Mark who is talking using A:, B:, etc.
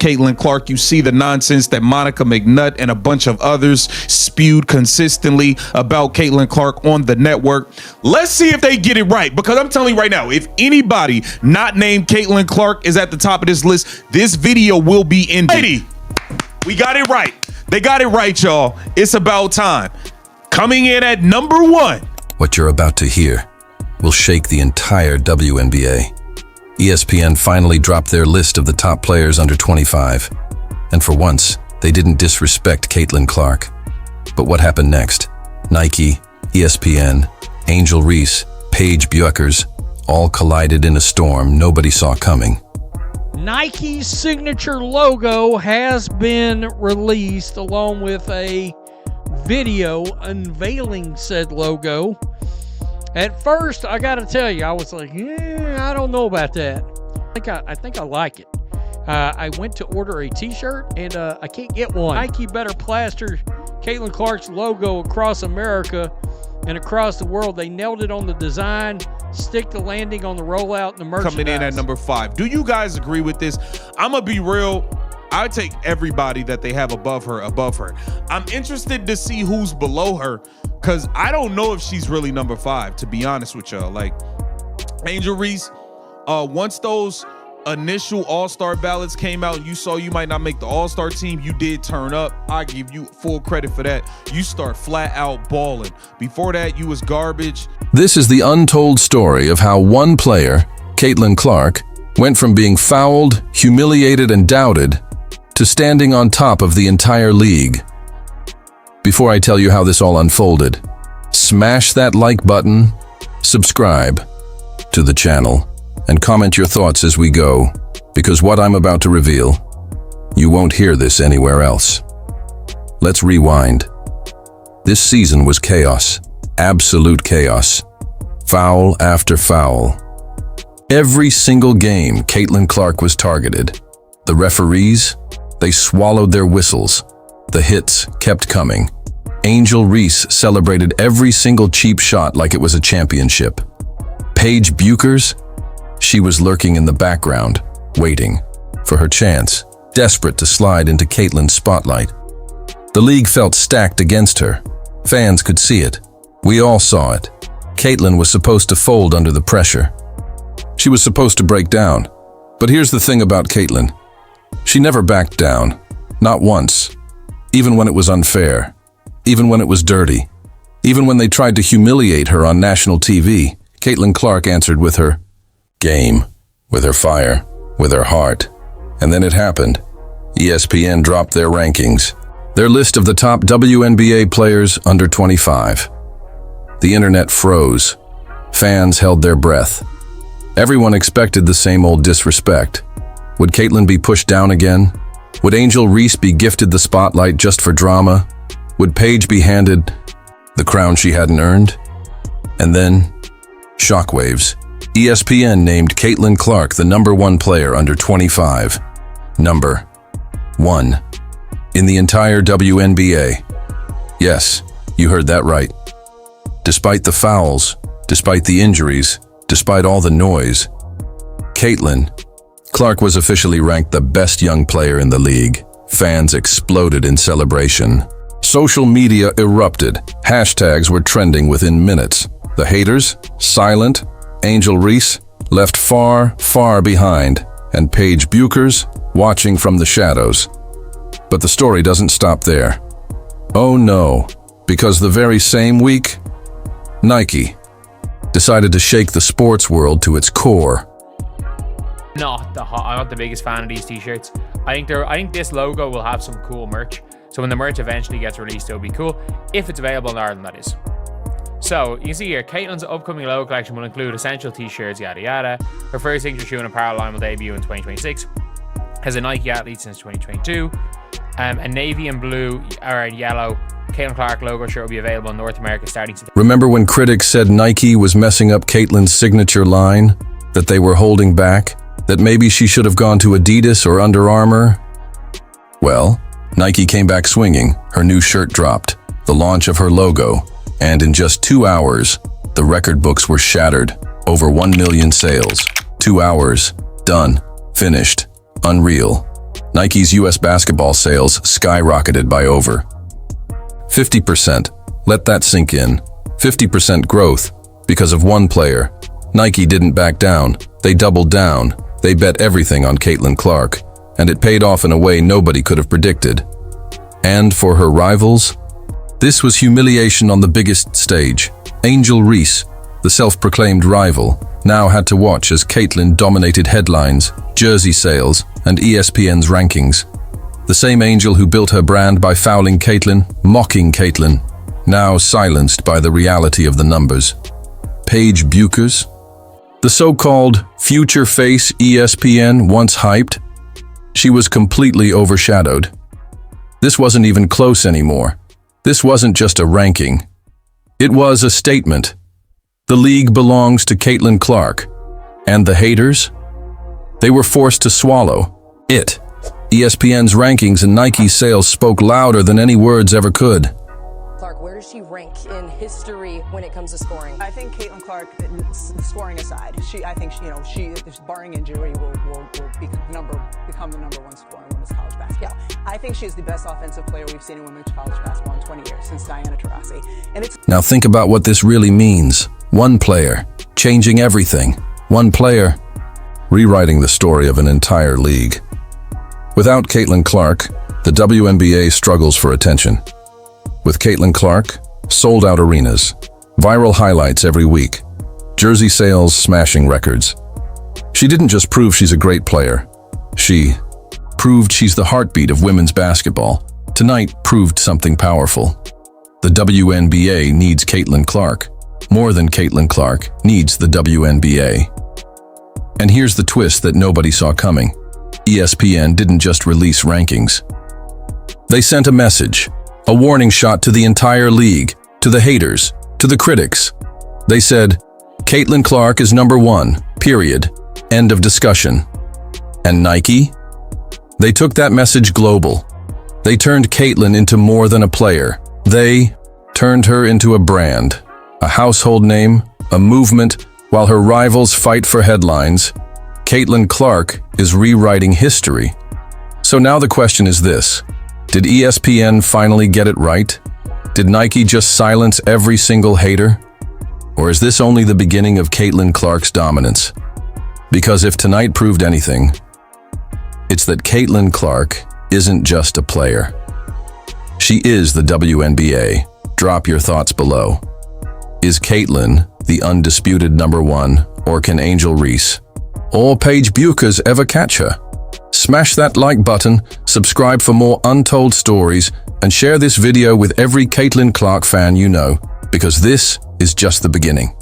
A: Caitlyn Clark, you see the nonsense that Monica McNutt and a bunch of others spewed consistently about Caitlyn Clark on the network. Let's see if they get it right, because I'm telling you right now, if anybody not named Caitlyn Clark is at the top of this list, this video will be ended. Lady, we got it right. They got it right, y'all. It's about time. Coming in at number 1.
B: What you're about to hear will shake the entire WNBA. ESPN finally dropped their list of the top players under 25. And for once, they didn't disrespect Caitlyn Clark. But what happened next? Nike, ESPN, Angel Reese, Paige Bueckers, all collided in a storm nobody saw coming.
C: Nike's signature logo has been released along with a video unveiling said logo. At first, I gotta tell you, I was like, I don't know about that. I think I like it. I went to order a t-shirt and I can't get one. Nike better plaster Caitlyn Clark's logo across America and across the world. They nailed it on the design, stick the landing on the rollout and the merchandise.
A: Coming in at number 5. Do you guys agree with this? I'm gonna be real. I take everybody that they have above her. I'm interested to see who's below her, because I don't know if she's really number 5, to be honest with y'all. Like, Angel Reese, once those initial all-star ballots came out and you saw you might not make the all-star team, you did turn up. I give you full credit for that. You start flat out balling. Before that, you was garbage.
B: This is the untold story of how one player, Caitlyn Clark, went from being fouled, humiliated, and doubted to standing on top of the entire league. Before I tell you how this all unfolded, smash that like button, subscribe to the channel, and comment your thoughts as we go, because what I'm about to reveal, you won't hear this anywhere else. Let's rewind. This season was chaos, absolute chaos, foul after foul. Every single game, Caitlyn Clark was targeted. The referees, they swallowed their whistles. The hits kept coming. Angel Reese celebrated every single cheap shot like it was a championship. Paige Bueckers, she was lurking in the background, waiting for her chance, desperate to slide into Caitlyn's spotlight. The league felt stacked against her. Fans could see it. We all saw it. Caitlyn was supposed to fold under the pressure. She was supposed to break down. But here's the thing about Caitlyn. She never backed down, not once, even when it was unfair, even when it was dirty, even when they tried to humiliate her on national TV. Caitlyn Clark answered with her game, with her fire, with her heart. And then it happened. ESPN dropped their rankings, their list of the top WNBA players under 25. The internet froze. Fans held their breath. Everyone expected the same old disrespect. Would Caitlyn be pushed down again? Would Angel Reese be gifted the spotlight just for drama? Would Paige be handed the crown she hadn't earned? And then, shockwaves. ESPN named Caitlyn Clark the number 1 player under 25. Number 1 in the entire WNBA. Yes, you heard that right. Despite the fouls, despite the injuries, despite all the noise, Caitlyn Clark was officially ranked the best young player in the league. Fans exploded in celebration. Social media erupted. Hashtags were trending within minutes. The haters, silent. Angel Reese, left far, far behind. And Paige Bueckers, watching from the shadows. But the story doesn't stop there. Oh no, because the very same week, Nike decided to shake the sports world to its core.
D: I'm not the biggest fan of these t-shirts. I think this logo will have some cool merch. So when the merch eventually gets released, it'll be cool. If it's available in Ireland, that is. So you can see here, Caitlyn's upcoming logo collection will include essential t-shirts, yada yada. Her first signature shoe and apparel line will debut in 2026. Has a Nike athlete since 2022. A navy and blue or yellow Caitlyn Clark logo shirt will be available in North America starting today.
B: Remember when critics said Nike was messing up Caitlyn's signature line? That they were holding back? That maybe she should have gone to Adidas or Under Armour? Well, Nike came back swinging. Her new shirt dropped, the launch of her logo, and in just 2 hours, the record books were shattered. Over 1 million sales. 2 hours. Done. Finished. Unreal. Nike's US basketball sales skyrocketed by over 50%. Let that sink in. 50% growth because of one player. Nike didn't back down. They doubled down. They bet everything on Caitlyn Clark, and it paid off in a way nobody could have predicted. And for her rivals, this was humiliation on the biggest stage. Angel Reese, the self-proclaimed rival, now had to watch as Caitlyn dominated headlines, jersey sales, and ESPN's rankings. The same Angel who built her brand by fouling Caitlyn, mocking Caitlyn, now silenced by the reality of the numbers. Paige Bueckers, the so-called future face ESPN once hyped, she was completely overshadowed. This wasn't even close anymore. This wasn't just a ranking. It was a statement. The league belongs to Caitlyn Clark. And the haters? They were forced to swallow it. ESPN's rankings and Nike's sales spoke louder than any words ever could.
E: Clark, where does she rank in history when it comes to scoring?
F: I think Caitlyn Clark, scoring aside, I think she, barring injury, will become the number one scorer in women's college basketball. Yeah. I think she is the best offensive player we've seen in women's college basketball in 20 years, since Diana Taurasi. And it's
B: Now think about what this really means. One player, changing everything. One player, rewriting the story of an entire league. Without Caitlyn Clark, the WNBA struggles for attention. With Caitlyn Clark, sold-out arenas, viral highlights every week, jersey sales smashing records. She didn't just prove she's a great player. She proved she's the heartbeat of women's basketball. Tonight proved something powerful. The WNBA needs Caitlyn Clark. More than Caitlyn Clark needs the WNBA. And here's the twist that nobody saw coming. ESPN didn't just release rankings. They sent a message, a warning shot to the entire league, to the haters, to the critics. They said, Caitlyn Clark is number one, period. End of discussion. And Nike? They took that message global. They turned Caitlyn into more than a player. They turned her into a brand, a household name, a movement. While her rivals fight for headlines, Caitlyn Clark is rewriting history. So now the question is this: did ESPN finally get it right? Did Nike just silence every single hater? Or is this only the beginning of Caitlyn Clark's dominance? Because if tonight proved anything, it's that Caitlyn Clark isn't just a player. She is the WNBA. Drop your thoughts below. Is Caitlyn the undisputed number one, or can Angel Reese or Paige Bueckers ever catch her? Smash that like button, subscribe for more untold stories, and share this video with every Caitlyn Clark fan you know, because this is just the beginning.